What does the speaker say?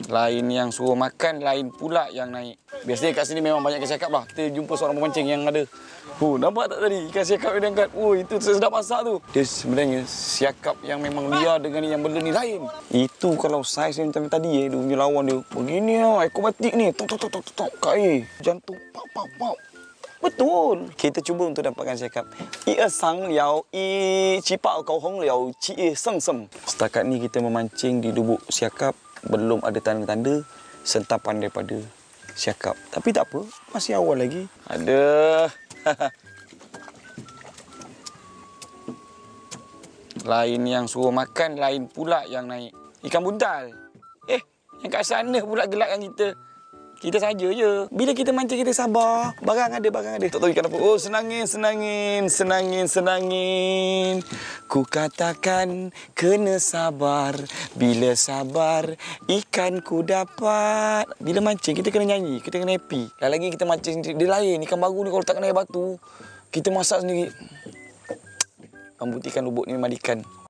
Lain yang suruh makan, lain pula yang naik. Biasanya kat sini memang banyak ikan siakap lah. Kita jumpa seorang pemancing yang ada. Nampak tak tadi ikan siakap yang dia angkat? Itu sedap masak tu. Dia sebenarnya siakap yang memang liar dengan yang bela ni lain. Itu kalau saiz macam tadi dia punya lawan dia. Begini akrobatik ni. Tok kat air. Jantung pau. Betul. Kita cuba untuk dapatkan siakap. Sang liao, cipak kau hong liao, seng sem. Setakat ni kita memancing di lubuk siakap. Belum ada tanda-tanda sentapan daripada siakap. Tapi tak apa, masih awal lagi. Ada. Lain yang suruh makan, lain pula yang naik. Ikan buntal. Yang kat sana pula gelakkan kita. Kita saja je. Bila kita mancing, kita sabar. Barang ada. Tak tahu ikan apa. Senangin. Ku katakan kena sabar. Bila sabar, ikan ku dapat. Bila mancing, kita kena nyanyi. Kita kena happy. Lagi kita mancing sendiri. Dia lain. Ikan baru ni kalau tak kena air batu, kita masak sendiri. Membuktikan lubuk ni memang ikan.